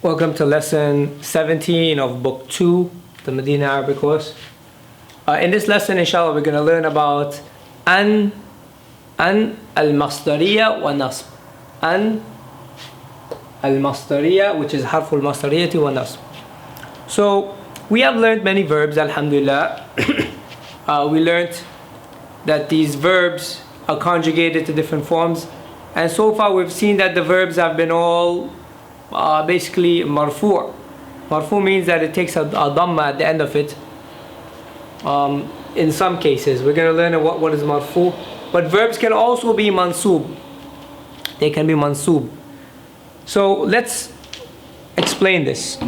Welcome to lesson 17 of book 2, the Medina Arabic course. In this lesson, inshallah, we're going to learn about an al-masdariya wa nasb. An al-masdariya, which is harful masdariyati wa nasb. So we have learned many verbs, alhamdulillah. We learned that these verbs are conjugated to different forms, and so far we've seen that the verbs have been all basically marfu'. Marfu' means that it takes a dhamma at the end of it. In some cases, we're going to learn what is marfu'. But verbs can also be mansub. They can be mansub. So let's explain this.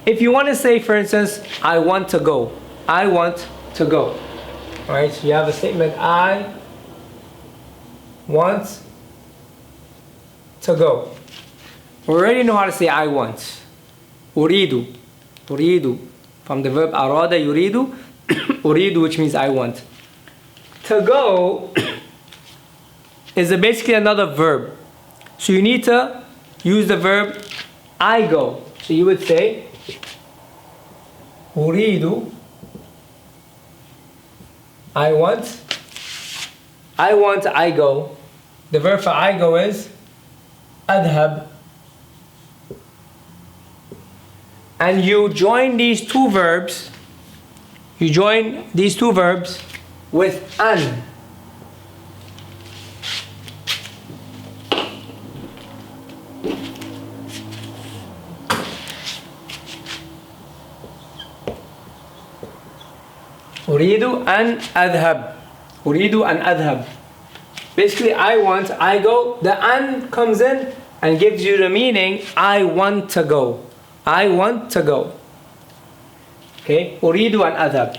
If you want to say, for instance, I want to go. I want to go. Alright, so you have a statement, I want to go. We already know how to say I want. Uridu. Uridu. From the verb arada yuridu. Uridu, which means I want. To go is basically another verb. So you need to use the verb I go. So you would say Uridu. I want, I go. The verb for I go is adhab. And you join these two verbs, with an. Uridu an adhab. Uridu an adhab. Basically, I want, I go. The an comes in and gives you the meaning, I want to go. I want to go. Okay? Uridu an adhab.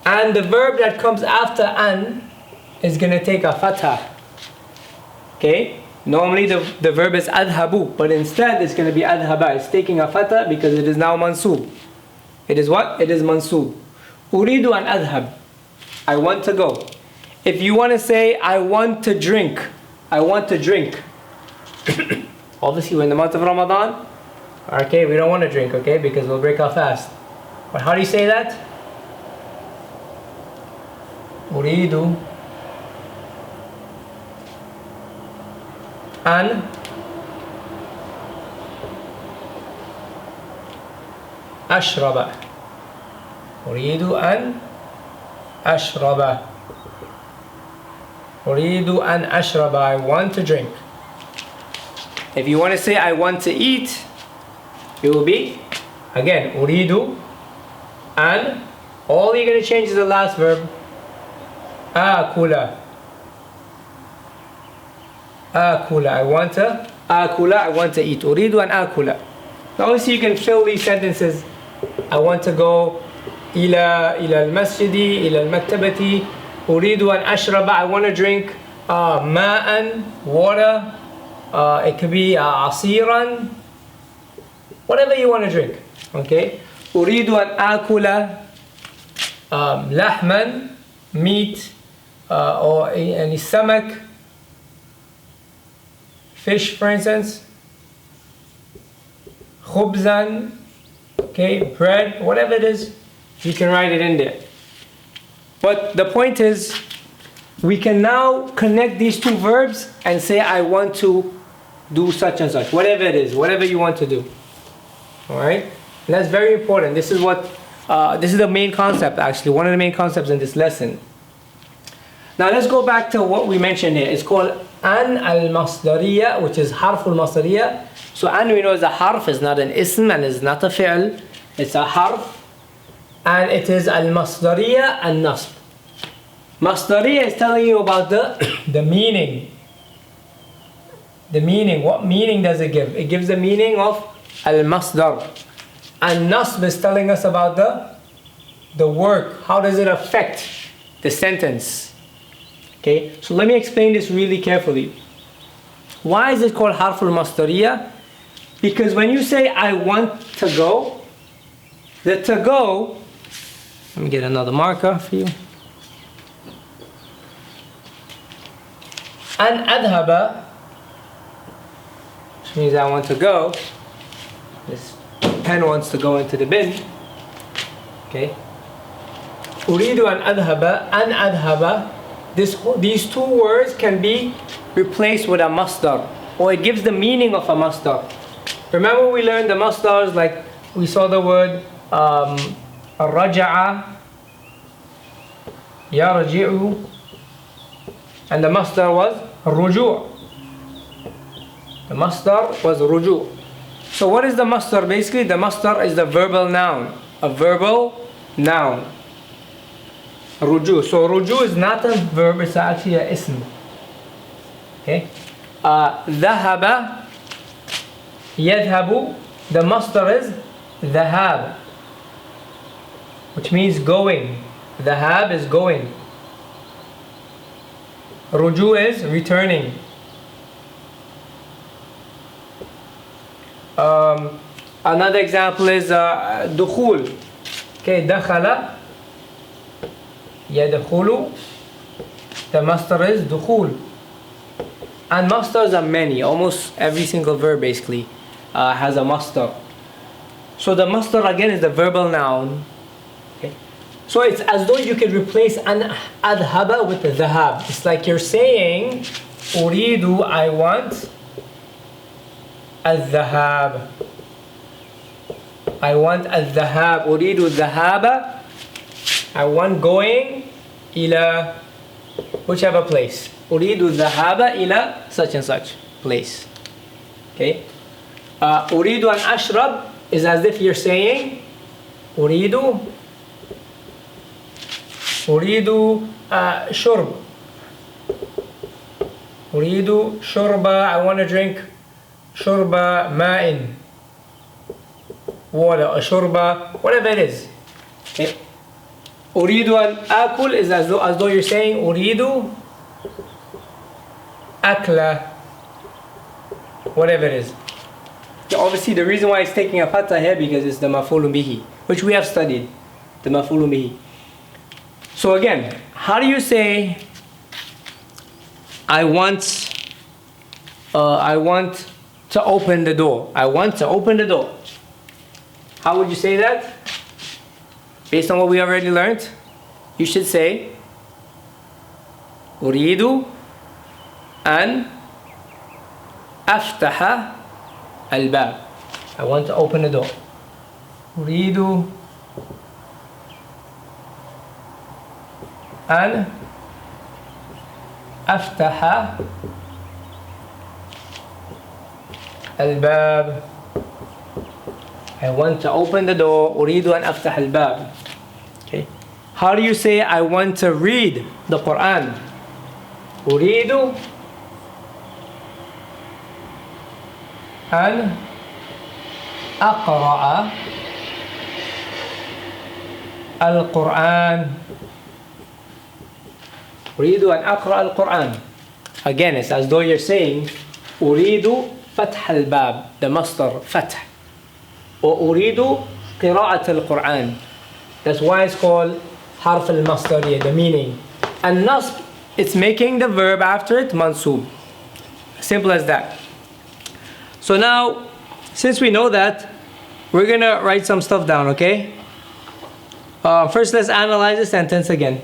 And the verb that comes after an is going to take a fatha. Okay? Normally the verb is adhabu, but instead it's going to be adhaba. It's taking a fatha because it is now mansub. It is what? It is mansub. Uridu an adhab. I want to go. If you want to say, I want to drink. I want to drink. Obviously, we're in the month of Ramadan. Okay, we don't want to drink, okay, because we'll break our fast. But how do you say that? Uridu an ashraba. Uridu an ashraba. Uridu an ashraba. I want to drink. If you want to say I want to eat, it will be, again, uridu and all you're going to change is the last verb. Akula. Akula. I want to. Akula. I want to eat. Uridu and akula. Now obviously you can fill these sentences. I want to go ila al-masjidi, ila al-maktabati. Uridu an ashraba. I want to drink ma'an, water. It could be asiran. Whatever you want to drink. Okay? Uridu an akula lahman, meat, or any samak, fish for instance, khubzan, okay, bread, whatever it is, you can write it in there. But the point is, we can now connect these two verbs and say I want to do such and such, whatever it is, whatever you want to do. Alright? And that's very important. This is what this is the main concept, actually, one of the main concepts in this lesson. Now let's go back to what we mentioned here. It's called an al-masdariya, which is harful masdariya. So an, we know, is a harf, is not an ism and is not a fi'l. It's a harf. And it is al-masdariya and nasb. Masdariya is telling you about the meaning. The meaning. What meaning does it give? It gives the meaning of al-masdar. And nasb is telling us about the work. How does it affect the sentence? Okay, so let me explain this really carefully. Why is it called harful masdariya? Because when you say I want to go, the to go, let me get another marker for you. An adhaba which means I want to go. This pen wants to go into the bin. Okay. أريد أن أذهب. These two words can be replaced with a masdar, or it gives the meaning of a masdar. Remember we learned the masdars, like we saw the word رجع, يرجع, and the masdar was رجوع. The masdar was رجوع. So what is the masdar? Basically the masdar is the verbal noun, a verbal noun. رجوع. So رجوع is not a verb, it's actually an ism. Okay. ذهب, يذهب, the masdar is ذهاب, which means going. ذهاب is going. رجوع is returning. Another example is دخول. Okay, دخل, يدخل, the masdar is دخول. And masdars are many. Almost every single verb basically has a masdar. So the masdar again is the verbal noun. Okay. So it's as though you could replace an adhaba with the dhahab. It's like you're saying أريد, I want الذهاب. I want الذهاب. أريد الذهاب. I want going إلى whichever place. أريد الذهاب إلى such and such place. Okay. أريد أن أشرب is as if you're saying أريد شرب. أريد شرب, I want to drink شرب ماء, water, or شرب, whatever it is. Okay. أريد أن آكل is as though you're saying أريد أكل, whatever it is. Obviously the reason why it's taking a fatha here because it's the maf'ulun bihi, which we have studied, the maf'ulun bihi. So again, how do you say I want to open the door? I want to open the door. How would you say that? Based on what we already learned, you should say أريد أن أفتح الباب. I want to open the door. أريد أن أفتح الباب. I want to open the door. أريد أن أفتح الباب. Okay. How do you say I want to read the Quran? أريد أن أقرأ القرآن. أريد أن أقرأ القرآن. Again, it's as though you're saying أريد فتح الباب, the masdar فتح, or أريد قراءة القرآن. That's why it's called حرف المصدرية, the meaning. And nasb, it's making the verb after it mansub. Simple as that. So now, since we know that, we're gonna write some stuff down, okay? First, let's analyze the sentence again.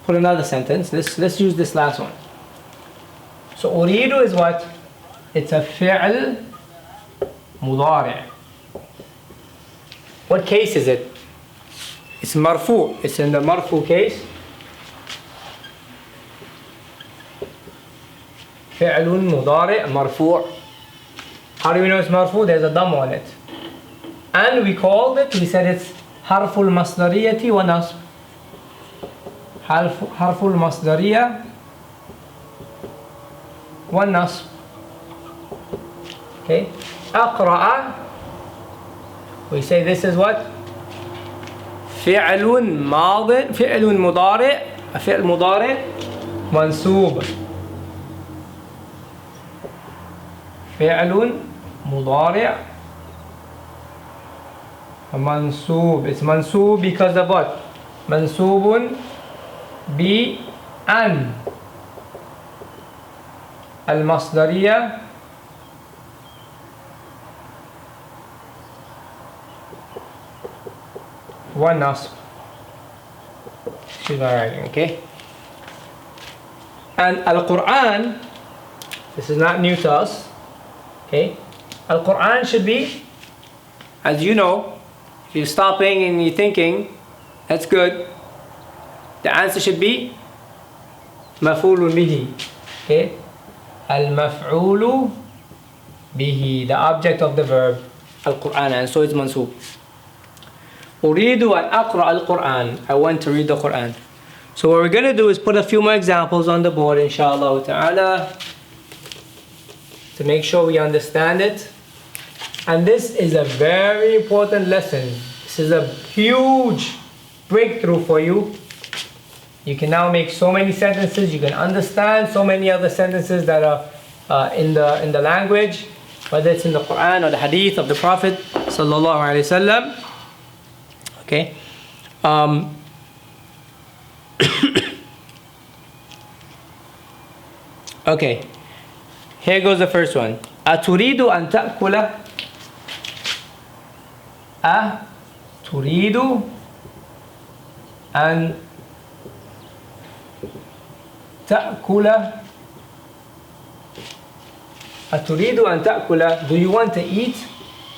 Put another sentence. Let's use this last one. So أريد is what? It's a فعل مضارع. What case is it? It's marfu. It's in the marfu case. فعل مضارع مرفوع. How do we know it's marfu? There's a dam on it. And we called it, we said it's حرف المصدرية ونصب. حرف المصدرية والنصب. Okay. أقرأ, we say this is what? فعل ماض, فعل مضارع, فعل مضارع منصوب. فعل مضارع منصوب. It's منصوب because of what? منصوب بأن المصدرية والنصب. Excuse my writing, okay? And Al-Quran, this is not new to us, okay? Al-Quran should be, as you know, if you're stopping and you're thinking, that's good. The answer should be مفعول به, okay? Al-maf'ulu bihi, the object of the verb Al-Quran, and so it's mansub. أريد أن أقرأ القرآن, I want to read the Quran. So what we're going to do is put a few more examples on the board, inshallah ta'ala, to make sure we understand it. And this is a very important lesson. This is a huge breakthrough for you. You can now make so many sentences. You can understand so many other sentences that are in the language, whether it's in the Quran or the Hadith of the Prophet sallallahu alaihi wasallam. Okay. Okay. Here goes the first one. أتريد أن تأكل؟ أتريد أن تأكل؟ أتريد أن تأكل? Do you want to eat?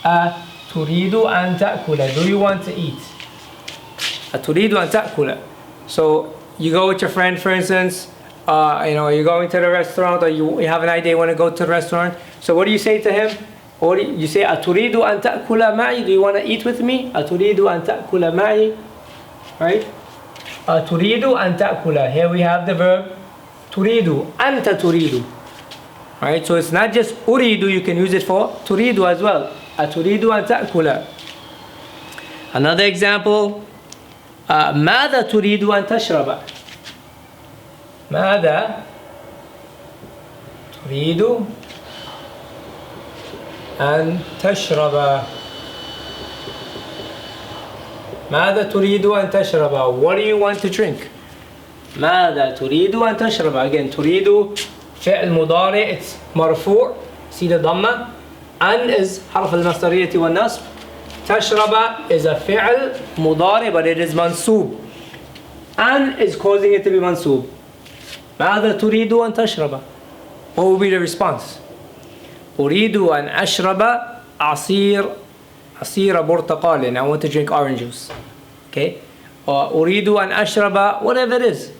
أتريد أن تأكل? Do you want to eat? أتريد أن تأكل? So you go with your friend, for instance, you're going to the restaurant, or you have an idea you want to go to the restaurant. So what do you say to him? Or you say أتريد أن تأكل معي? Do you want to eat with me? أتريد أن تأكل معي? Right? أتريد أن تأكل. Here we have the verb تريد. أنت تريد. Right? So it's not just أريد, you can use it for تريد as well. أتريد أن تأكل. Another example, ماذا تريد أن تشرب؟ ماذا تريد أن تشرب؟ ماذا تريد أن تشرب? What do you want to drink? ماذا تريد أن تشرب? Again, تريد فعل مضارع, it's مرفوع, see the ضمة. أن is حرف المصدرية والنصب. تشرب is a فعل مضارع, but it is منصوب. أن is causing it to be منصوب. ماذا تريد أن تشرب? What will be the response? أريد أن أشرب عصير برتقال. I want to drink orange juice. Okay? Or أريد أن أشرب, whatever it is.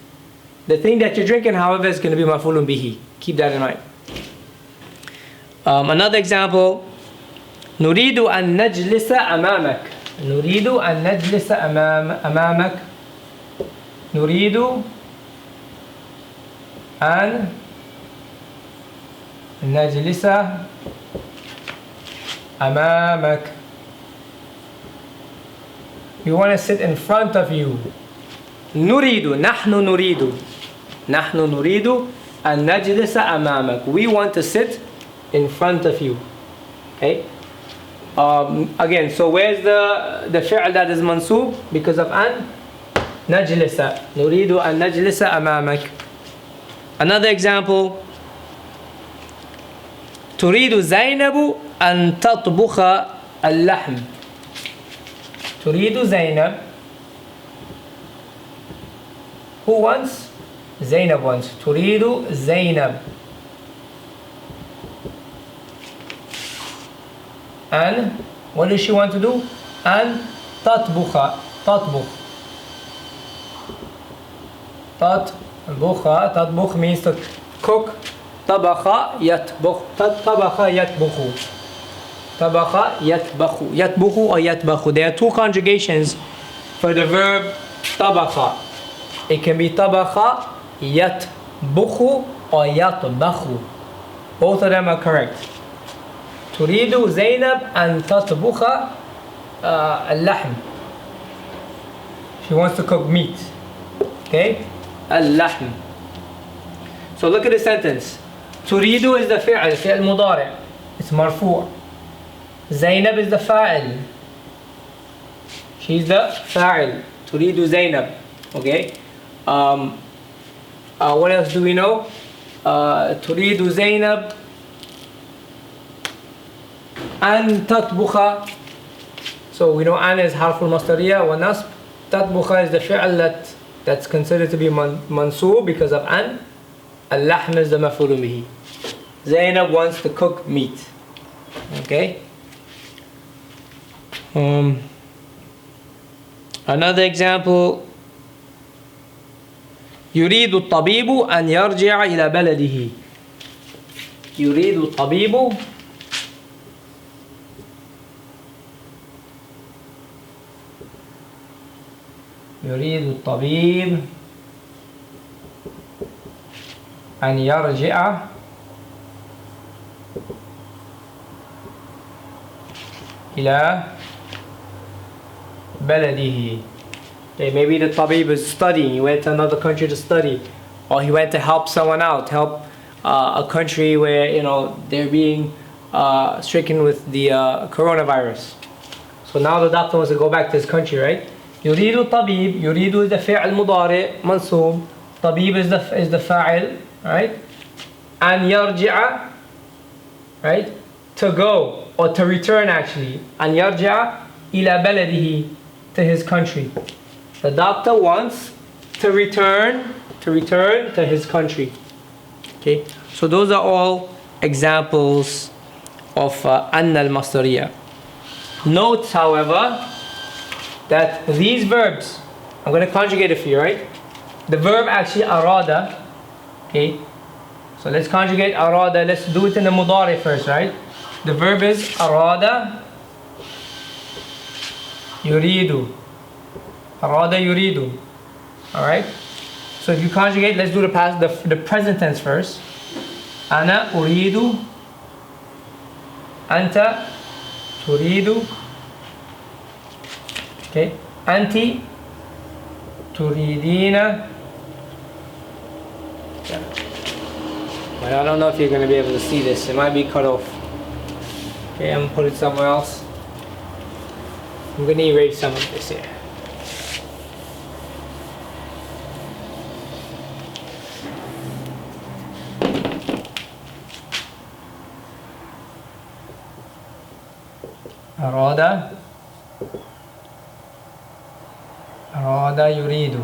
The thing that you're drinking, however, is going to be مفعول به. Keep that in mind. Another example, نريد أن نجلس أمامك. نريد أن نجلس أمامك. نريد أن نجلس أمامك. We want to sit in front of you. نريد, نحن نريد أن نجلس أمامك. We want to sit in front of you. Okay? Again, so where's the fi'l that is mansub? Because of أن نجلس. نريد أن نجلس أمامك. Another example, تريد زينب أن تطبخ اللحم. تريد زينب. Who wants? Zainab wants. تريد زينب and what does she want to do? أن تطبخ. تطبخ means to cook. طبخ يطبخ. يطبخ or يطبخ. There are two conjugations for the verb طبخ. It can be طبخ يطبخ or يطبخ. Both of them are correct. تريد زينب أن تطبخ اللحم. She wants to cook meat. Okay? اللحم. So look at the sentence. تريد is the فعل مضارع. It's مرفوع. زينب is the فاعل. She's the فاعل. تريد زينب. Okay? What else do we know? تريد زينب أن تطبخ So we know أن is حرف المصدرية والنصب. تطبخ is the فعل that's considered to be mansub because of أن. اللحم is the مفعول به. Zainab wants to cook meat. Okay. Another example. يريد الطبيب أن يرجع إلى بلده. يريد الطبيب أن يرجع إلى بلده. Okay, maybe the tabib is studying, he went to another country to study, or he went to help someone out, help a country where, you know, they're being stricken with the coronavirus. So now the doctor wants to go back to his country, right? يريد الطبيب, يريد is the فعل مضارع منصوب, طبيب is the فاعل, right? أن يرجع, right? To go, or to return actually. أن يرجع إلى بلده, to his country. The doctor wants to return to his country. Okay, so those are all examples of أن المصدرية. Note, however, that these verbs, I'm going to conjugate it for you, right? The verb actually أراد. Okay, so let's conjugate أراد. Let's do it in the مضارع first, right? The verb is أراد يريد. أراد يريد. Alright? So if you conjugate, let's do the present tense first. أنا أريد. أنت تريد. Okay. أنت تريدين. But I don't know if you're going to be able to see this. It might be cut off. Okay, I'm going to put it somewhere else. I'm going to erase some of this here. أراد يريد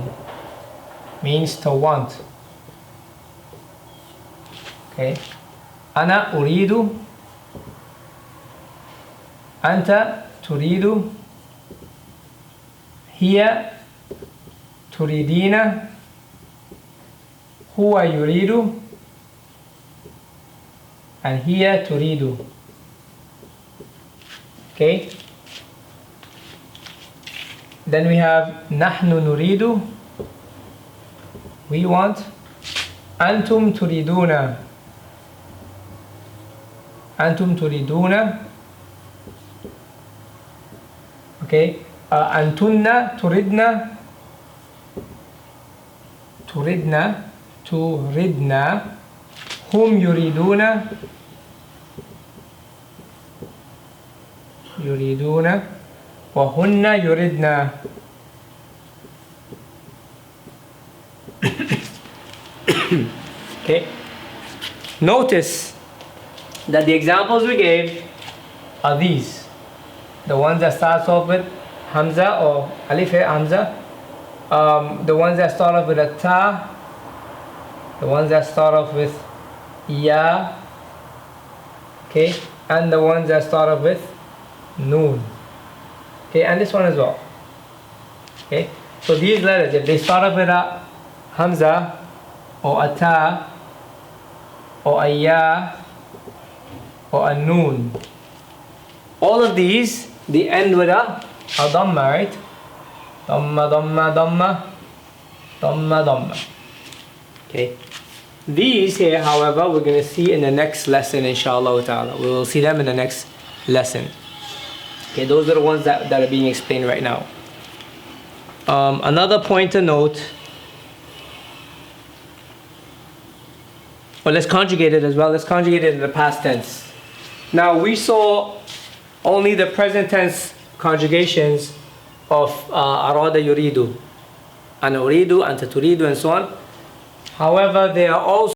means to want. Okay. أنا أريد. أنت تريد. هي تريدين. هو يريد. and هي تريد. Okay. Then we have نحن نريد, we want. أنتم تريدون. أنتم تريدون. Okay. أنتن تردن. تردن. هم يريدون. وهن يردن. Okay. Notice that the examples we gave are these. The ones that starts off with Hamza or Alif Hamza. The ones that start off with a Ta. The ones that start off with Ya. Okay. And the ones that start off with Noon. Okay, and this one as well. Okay, so these letters, if they start off with a Hamza or a Ta or a Ya or a Noon, all of these, they end with a Dhamma, right? Dhamma, Dhamma, Dhamma, Dhamma, Dhamma. Okay, these here, however, we're going to see in the next lesson, inshallah ta'ala. We will see them in the next lesson. Okay, those are the ones that are being explained right now. Another point to note, well, let's conjugate it as well. Let's conjugate it in the past tense. Now, we saw only the present tense conjugations of arada yuridu, ana uridu, anta turidu, and so on. However, there are also